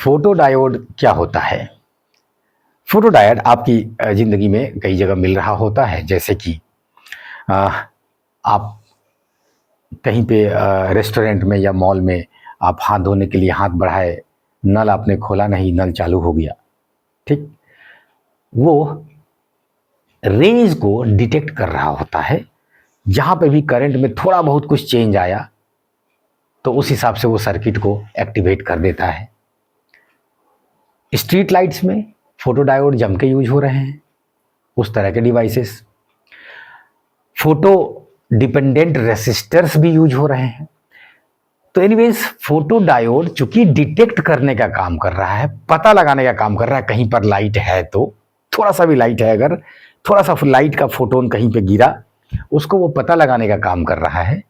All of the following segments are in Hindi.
फोटोडायोड क्या होता है? फोटोडायोड आपकी ज़िंदगी में कई जगह मिल रहा होता है, जैसे कि आप कहीं पे रेस्टोरेंट में या मॉल में आप हाथ धोने के लिए हाथ बढ़ाए, नल आपने खोला नहीं, नल चालू हो गया। ठीक, वो रेज को डिटेक्ट कर रहा होता है। जहाँ पे भी करंट में थोड़ा बहुत कुछ चेंज आया तो उस हिसाब से वो सर्किट को एक्टिवेट कर देता है। स्ट्रीट लाइट्स में फोटोडायोड जम के यूज हो रहे हैं, उस तरह के डिवाइसेस। फोटो डिपेंडेंट रेसिस्टर्स भी यूज हो रहे हैं। तो एनीवेज फोटोडायोड चूंकि डिटेक्ट करने का काम कर रहा है, पता लगाने का काम कर रहा है, कहीं पर लाइट है तो थोड़ा सा भी लाइट है, अगर थोड़ा सा लाइट का फोटोन कहीं पे गिरा, उसको वो पता लगाने का काम कर रहा है।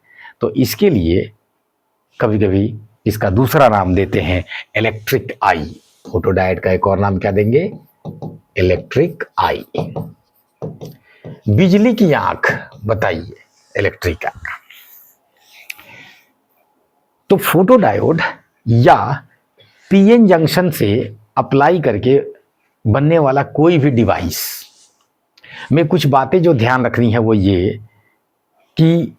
तो इसके लिए कभी कभी इसका दूसरा नाम देते हैं इलेक्ट्रिक आई। फोटोडायोड का एक और नाम क्या देंगे? इलेक्ट्रिक आई। बिजली की आंख, बताइए, इलेक्ट्रिक आंख। तो फोटोडायोड या पीएन जंक्शन से अप्लाई करके बनने वाला कोई भी डिवाइस में कुछ बातें जो ध्यान रखनी है वो ये कि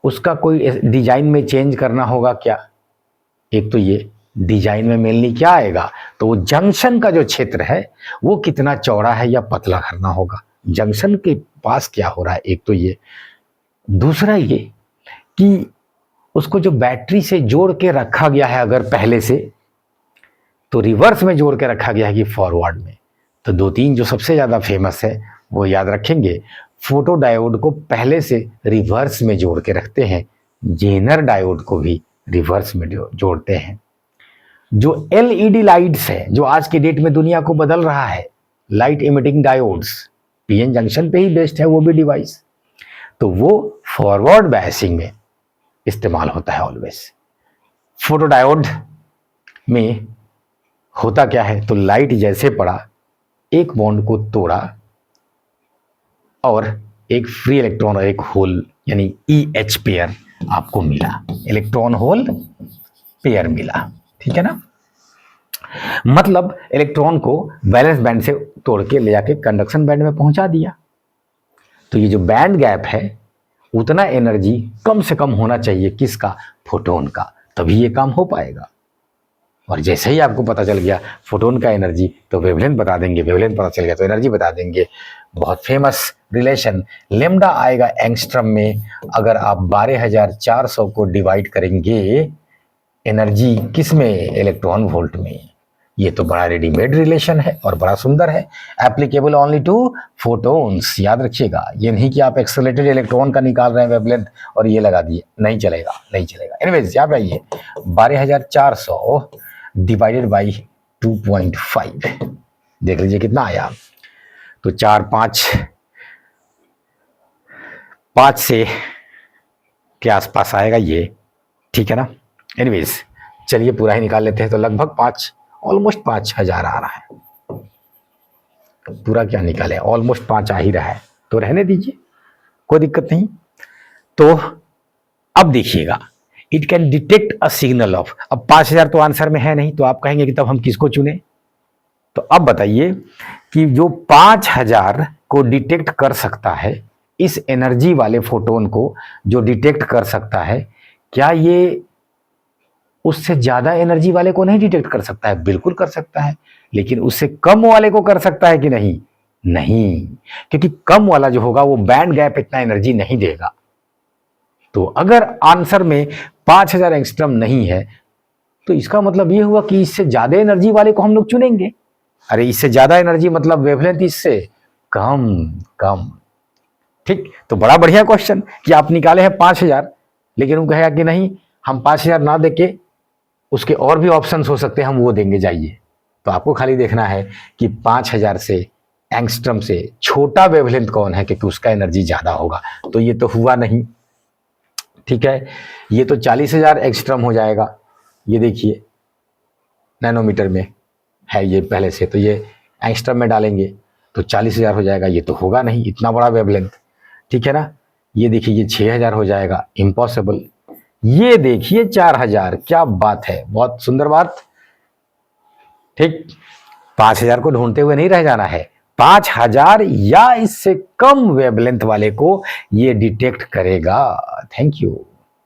उसका कोई डिजाइन में चेंज करना होगा क्या। एक तो ये डिजाइन में मेनली क्या आएगा, तो वो जंक्शन का जो क्षेत्र है वो कितना चौड़ा है या पतला करना होगा, जंक्शन के पास क्या हो रहा है, एक तो ये। दूसरा ये कि उसको जो बैटरी से जोड़ के रखा गया है अगर पहले से, तो रिवर्स में जोड़ के रखा गया है कि फॉरवर्ड में। तो दो तीन जो सबसे ज़्यादा फेमस है वो याद रखेंगे। फोटोडायोड को पहले से रिवर्स में जोड़ के रखते हैं, जेनर डायोड को भी रिवर्स में जोड़ते हैं। जो एलईडी लाइट्स है जो आज के डेट में दुनिया को बदल रहा है, light emitting diodes, PN junction पे ही बेस्ड है वो भी डिवाइस। तो वो फॉरवर्ड बायसिंग में इस्तेमाल होता है ऑलवेज। फोटोडायोड में होता क्या है, तो लाइट जैसे पड़ा, एक बॉन्ड को तोड़ा और एक फ्री इलेक्ट्रॉन और एक होल यानी EH पेयर आपको मिला, इलेक्ट्रॉन होल पेयर मिला। ठीक है ना। मतलब इलेक्ट्रॉन को वैलेंस बैंड से तोड़ के ले जाके कंडक्शन बैंड में पहुंचा दिया। तो ये जो बैंड गैप है उतना एनर्जी कम से कम होना चाहिए किसका? फोटोन का, तभी ये काम हो पाएगा। और जैसे ही आपको पता चल गया फोटोन का एनर्जी तो वेवलेंथ बता देंगे, वेवलेंथ पता चल गया तो एनर्जी बता देंगे। बहुत फेमस रिलेशन लेम्डा आएगा एंगस्ट्रम में। अगर आप 12,400 को डिवाइड करेंगे एनर्जी किस में? इलेक्ट्रॉन वोल्ट में। ये तो बड़ा रेडीमेड रिलेशन है और बड़ा सुंदर है। एप्लीकेबल ओनली टू फोटोन्स, याद रखिएगा। ये नहीं कि आप एक्सेलरेटेड इलेक्ट्रॉन का निकाल रहे हैं वेवलेंथ और ये लगा दिए, नहीं चलेगा, नहीं चलेगा। एनीवेज यहाँ पे आइए, 12,400 डिवाइडेड बाई 2.5 देख लीजिए कितना आया। तो 4 5 से के आसपास आएगा ये, ठीक है ना। एनीवेज चलिए पूरा ही निकाल लेते हैं। तो लगभग 5, ऑलमोस्ट 5,000 आ रहा है। पूरा क्या निकाले, ऑलमोस्ट 5 आ ही रहा है, तो रहने दीजिए, कोई दिक्कत नहीं। तो अब देखिएगा, it can detect a signal of, अब 5,000 तो आंसर में है नहीं, तो आप कहेंगे कि तब हम किसको चुने। तो अब बताइए कि जो 5,000 को डिटेक्ट कर सकता है, इस एनर्जी वाले फोटोन को जो डिटेक्ट कर सकता है, क्या ये उससे ज्यादा एनर्जी वाले को नहीं डिटेक्ट कर सकता है? बिल्कुल कर सकता है, लेकिन उससे कम वाले को कर सकता है कि नहीं? नहीं, क्योंकि कम वाला जो होगा वो बैंड गैप इतना एनर्जी नहीं देगा। तो अगर आंसर में 5,000 एंगस्ट्रम नहीं है तो इसका मतलब ये हुआ कि इससे ज्यादा एनर्जी वाले को हम लोग चुनेंगे। अरे इससे ज्यादा एनर्जी मतलब वेवलेंथ इससे कम कम। ठीक, तो बड़ा बढ़िया क्वेश्चन कि आप निकाले हैं 5,000, लेकिन वो कहेगा कि नहीं, हम 5,000 ना देके उसके और भी ऑप्शंस हो सकते हैं, हम वो देंगे, जाइए। तो आपको खाली देखना है कि 5,000 से एंगस्ट्रम से छोटा वेवलेंथ कौन है, क्योंकि उसका एनर्जी ज्यादा होगा। तो ये तो हुआ नहीं, ठीक है। ये तो 40,000 एंगस्ट्रम हो जाएगा, ये देखिए नैनोमीटर में है ये पहले से, तो ये एंगस्ट्रम में डालेंगे तो 40,000 हो जाएगा। ये तो होगा नहीं, इतना बड़ा वेवलेंथ, ठीक है ना। ये देखिए ये 6,000 हो जाएगा, इम्पॉसिबल। ये देखिए 4000, क्या बात है, बहुत सुंदर बात। ठीक, 5000 को ढूंढते हुए नहीं रह जाना है, 5000 या इससे कम वेवलेंथ वाले को ये डिटेक्ट करेगा। Thank you.